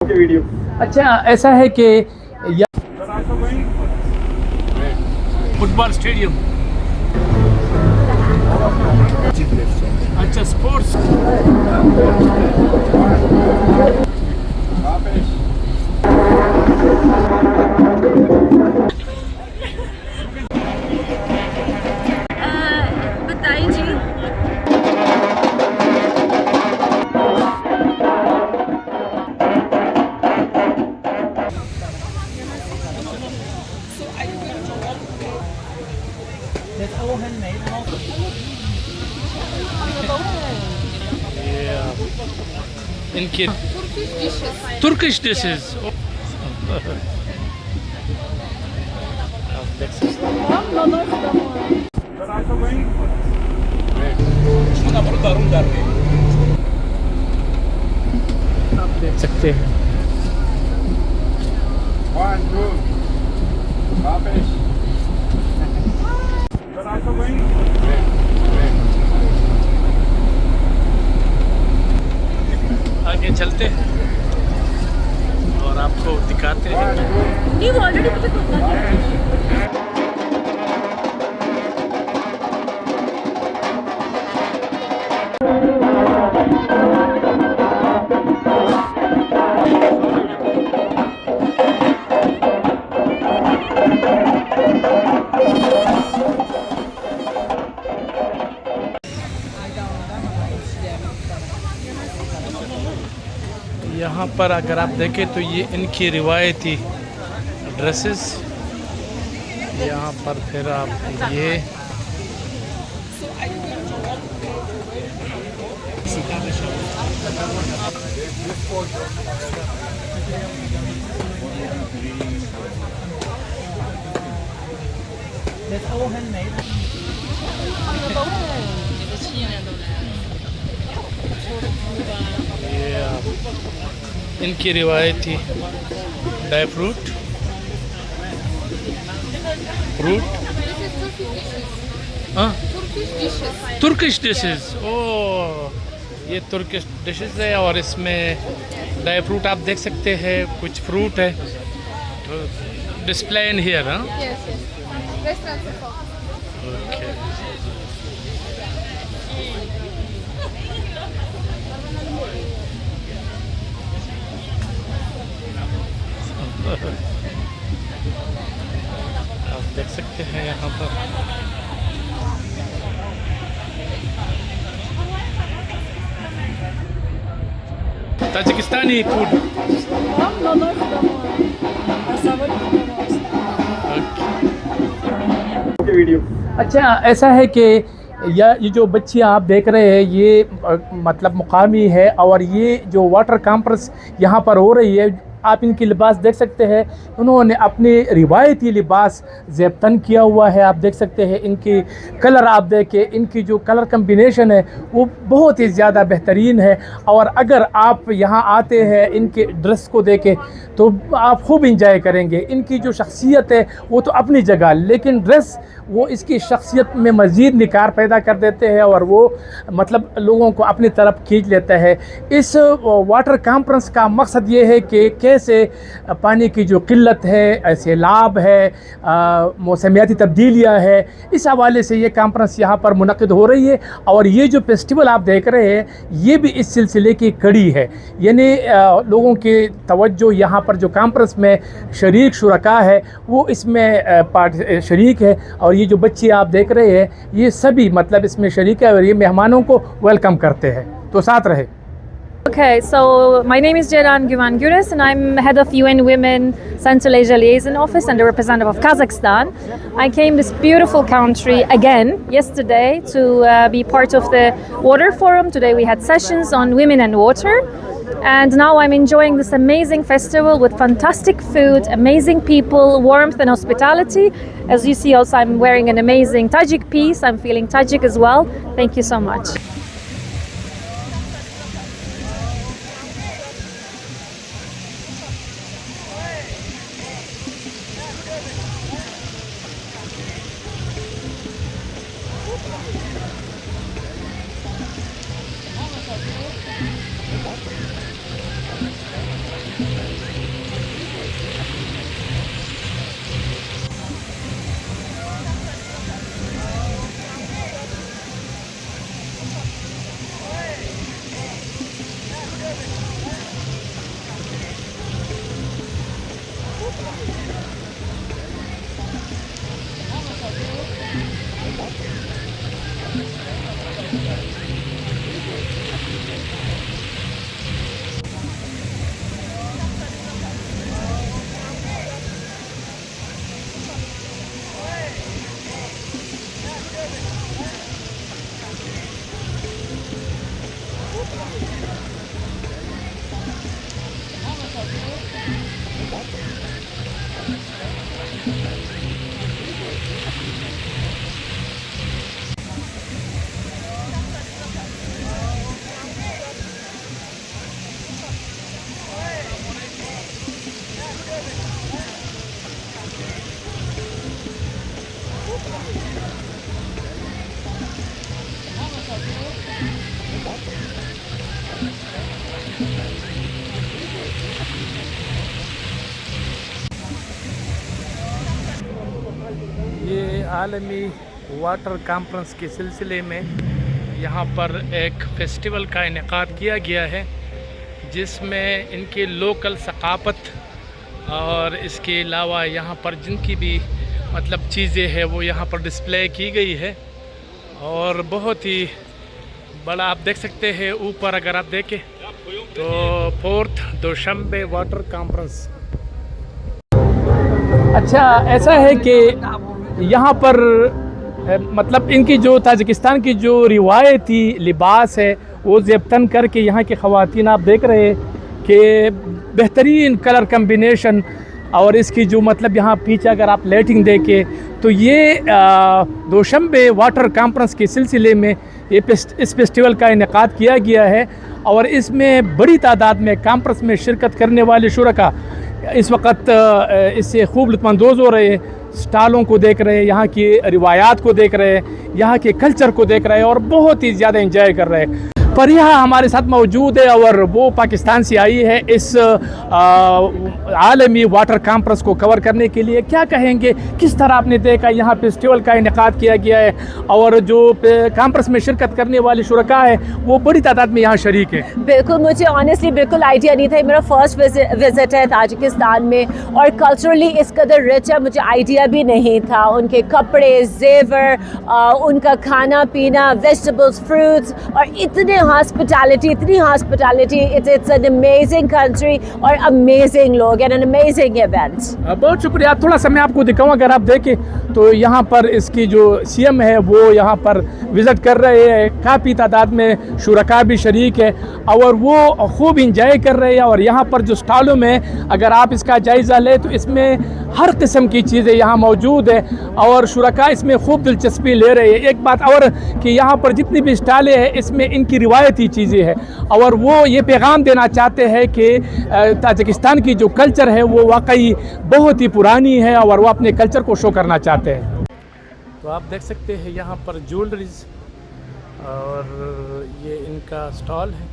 Video. अच्छा ऐसा है कि फुटबॉल स्टेडियम, अच्छा स्पोर्ट्स, बताइए जी। इनके तुर्किश डिशेस। आप देख सकते हैं आगे चलते हैं और आपको दिखाते हैं। नहीं वो ऑलरेडी मुझे पता है। यहाँ पर अगर आप देखें तो ये इनकी रिवायती ड्रेसेस, यहाँ पर फिर आप ये इनकी रिवायती ड्राई फ्रूट हाँ तुर्किश डिशेस। ओ ये तुर्किश डिशेस है और इसमें ड्राई फ्रूट आप देख सकते हैं, कुछ फ्रूट है तो डिस्प्ले इन हियर। हाँ ओके। आप देख सकते हैं यहाँ पर ताजिकिस्तानी फूड। वीडियो। अच्छा ऐसा है कि ये जो बच्चियाँ आप देख रहे हैं ये मतलब मुकामी है और ये जो वाटर कॉन्फ्रेंस यहाँ पर हो रही है, आप इनकी लिबास देख सकते हैं, उन्होंने अपने रिवायती लिबास ज़ेबतन किया हुआ है। आप देख सकते हैं इनकी कलर, आप देखें इनकी जो कलर कम्बिनेशन है वो बहुत ही ज़्यादा बेहतरीन है। और अगर आप यहाँ आते हैं इनके ड्रेस को देखें तो आप खूब इंजॉय करेंगे। इनकी जो शख्सियत है वो तो अपनी जगह, लेकिन ड्रेस वो इसकी शख्सियत में मज़ीद निखार पैदा कर देते हैं और वो मतलब लोगों को अपनी तरफ खींच लेता है। इस वाटर कॉन्फ्रेंस का मकसद ये है कि कैसे पानी की जो किल्लत है, सैलाब है, मौसमियाती तब्दीलियाँ है, इस हवाले से ये कॉन्फ्रेंस यहाँ पर मुनक़िद हो रही है। और ये जो फेस्टिवल आप देख रहे हैं ये भी इस सिलसिले की कड़ी है, यानी लोगों की तवज्जो यहाँ पर जो कॉन्फ्रेंस में शरीक शुरका है वो इसमें शरीक है। और ये जो बच्चे आप देख रहे हैं ये सभी मतलब इसमें शरीक है और ये मेहमानों को वेलकम करते हैं। तो साथ रहे। Okay, so my name is Ceylan Güvenguris and I'm head of UN Women Central Asia Liaison Office and the representative of Kazakhstan. I came this beautiful country again yesterday to be part of the Water Forum. Today we had sessions on women and water. And now I'm enjoying this amazing festival with fantastic food, amazing people, warmth and hospitality. As you see also I'm wearing an amazing Tajik piece. I'm feeling Tajik as well. Thank you so much. आलमी water conference के सिलसिले में यहाँ पर एक festival का इनेकाद किया गया है, जिसमें इनके लोकल सकाफ़त और इसके अलावा यहाँ पर जिनकी भी मतलब चीज़ें हैं वो यहाँ पर डिस्प्ले की गई है। और बहुत ही बड़ा आप देख सकते हैं ऊपर, अगर आप देखें तो 4th दोशंबे वाटर कॉन्फ्रेंस। अच्छा, ऐसा है कि यहाँ पर मतलब इनकी जो ताजिकिस्तान की जो रिवायती लिबास है वो ज़ेबतन करके यहाँ की ख़वातीन आप देख रहे हैं कि बेहतरीन कलर कम्बिनेशन, और इसकी जो मतलब यहाँ पीछे अगर आप लाइटिंग देखें तो ये दोशंबे वाटर कॉन्फ्रेंस के सिलसिले में इस फेस्टिवल का इनेकाद किया गया है। और इसमें बड़ी तादाद में कॉन्फ्रेंस में शिरकत करने वाले शुरका इस वक्त इससे खूब लुत्फ़अंदोज़ हो रहे हैं, स्टालों को देख रहे हैं, यहाँ की रिवायात को देख रहे हैं, यहाँ के कल्चर को देख रहे हैं और बहुत ही ज़्यादा एंजॉय कर रहे हैं। पर यहाँ हमारे साथ मौजूद है और वो पाकिस्तान से आई है इस आलमी वाटर कॉन्फ्रेंस को कवर करने के लिए। क्या कहेंगे, किस तरह आपने देखा यहाँ फेस्टिवल का इनेकाद किया गया है और जो कॉन्फ्रेंस में शिरकत करने वाले शुरका है वो बड़ी तादाद में यहाँ शरीक है? बिल्कुल, मुझे ऑनेस्टली बिल्कुल आइडिया नहीं था, मेरा फर्स्ट विजिट है ताजिकिस्तान में और कल्चरली इस कदर रिच है, मुझे आइडिया भी नहीं था। उनके कपड़े, जेवर, उनका खाना पीना, वेजिटेबल्स, फ्रूट्स और इतनी hospitality, it's an amazing country और अमेजिंग लोग एंड एन अमेजिंग इवेंट। बहुत शुक्रिया। थोड़ा सा मैं आपको दिखाऊं, अगर आप देखें तो यहाँ पर इसकी जो सीएम है वो यहाँ पर विज़िट कर रहे हैं, काफ़ी तादाद में शुरका भी शरीक है और वो खूब इंजॉय कर रहे हैं। और यहाँ पर जो स्टॉलों में अगर आप इसका जायज़ा लें तो इसमें हर किस्म की चीज़ें यहाँ मौजूद है और शुरका इसमें खूब दिलचस्पी ले रहे हैं। एक बात और कि यहाँ पर जितनी भी स्टॉलें हैं इसमें इनकी रिवायती चीज़ें हैं और वो ये पैगाम देना चाहते हैं कि ताजिकिस्तान की जो कल्चर है वो वाकई बहुत ही पुरानी है और वो अपने कल्चर को शो करना चाहते हैं। तो आप देख सकते हैं यहाँ पर ज्वेलरीज और ये इनका स्टॉल है।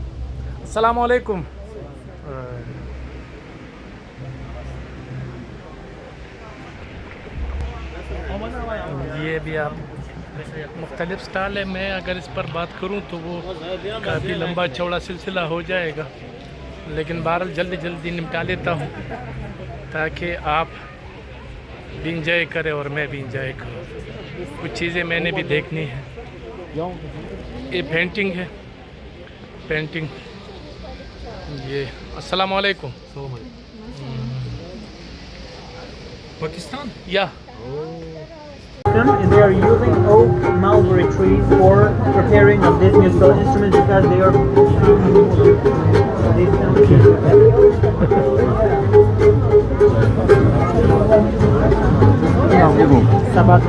अस्सलाम वालेकुम। ये भी आप मुख्तलिफ स्टॉल है। मैं अगर इस पर बात करूं तो वो काफ़ी लंबा चौड़ा सिलसिला हो जाएगा, लेकिन बहरहाल जल्दी निपटा लेता हूं ताकि आप भी इंजॉय करें और मैं भी इंजॉय करूं। कुछ चीज़ें मैंने भी देखनी है। ये पेंटिंग है, पेंटिंग ये। अस्सलाम वालेकुम। Pakistan? या They are using oak mulberry trees for preparing of these musical instruments because they are Sabat.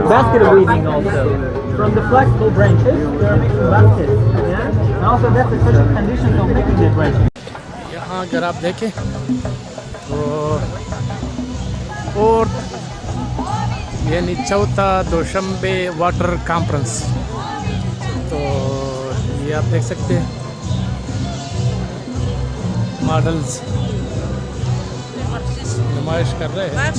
Basket weaving also. From the flexible branches, they are making baskets. Yeah? And also that's the special conditions of making the branches. यहाँ अगर आप देखें तो और यानी 4था दोशंबे water conference, तो ये आप देख सकते हैं मॉडल्स नुमाइश कर रहे हैं।